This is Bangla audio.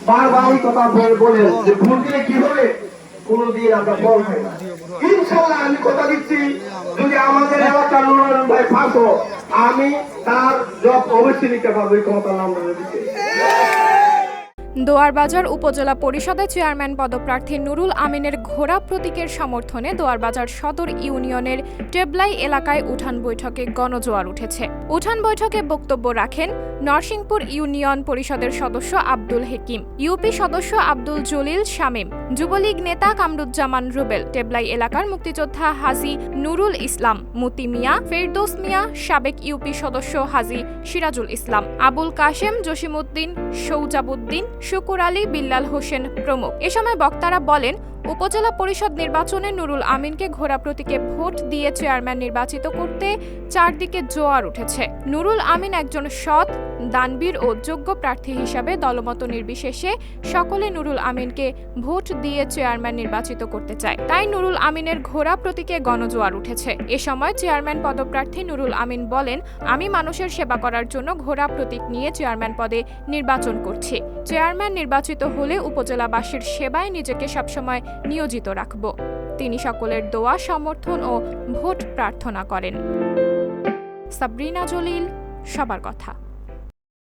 বারবার এই কথা বলেন যে ভোট দিলে কি হবে, কোনদিন আমরা ফল পাই না। ইনশাল্লাহ আমি কথা দিচ্ছি, যদি আমাদের এলাকার নুরুল ভাই ফাঁস, আমি তার জব অবশ্যই নিতে পারবো, এই কথা নাম দিচ্ছে। দোয়ারবাজার উপজেলা পরিষদের চেয়ারম্যান পদপ্রার্থী নুরুল আমিনের ঘোড়া প্রতীকের সমর্থনে দোয়ারবাজার সদর ইউনিয়নের টেবলাই এলাকায় উঠান বৈঠকে গণজোয়ার উঠেছে। উঠান বৈঠকে বক্তব্য রাখেন নরসিংপুর ইউনিয়ন পরিষদের সদস্য আব্দুল হেকিম, ইউপি সদস্য আব্দুল জলিল শামীম, যুবলীগ নেতা কামরুজ্জামান রুবেল, টেবলাই এলাকার মুক্তিযোদ্ধা হাজী নুরুল ইসলাম, মতি মিয়া, ফেরদৌস মিয়া, সাবেক ইউপি সদস্য হাজী সিরাজুল ইসলাম, আবুল কাশেম, জসিমউদ্দিন, সৌজাবউদ্দিন, শুকুর আলী, বিল্লাল হোসেন প্রমুখ। এ সময় বক্তারা বলেন, উপজেলা পরিষদ নির্বাচনে নুরুল আমিনকে ঘোড়া প্রতীকে ভোট দিয়ে চেয়ারম্যান নির্বাচিত করতে চারদিকে জোয়ার উঠেছে। নুরুল আমিন একজন সৎ, দানবীর ও যোগ্য প্রার্থী হিসাবে দলমত নির্বিশেষে সকলে নুরুল আমিনকে ভোট দিয়ে চেয়ারম্যান নির্বাচিত করতে চায়। তাই নুরুল আমিনের ঘোড়া প্রতীকে গণজোয়ার উঠেছে। এ সময় চেয়ারম্যান পদপ্রার্থী নুরুল আমিন বলেন, আমি মানুষের সেবা করার জন্য ঘোড়া প্রতীক নিয়ে চেয়ারম্যান পদে নির্বাচন করছি। চেয়ারম্যান নির্বাচিত হলে উপজেলাবাসীর সেবায় নিজেকে সবসময় নিয়োজিত রাখব। তিনি সকলের দোয়া, সমর্থন ও ভোট প্রার্থনা করেন। সাবরিনা জলিল, সবার কথা।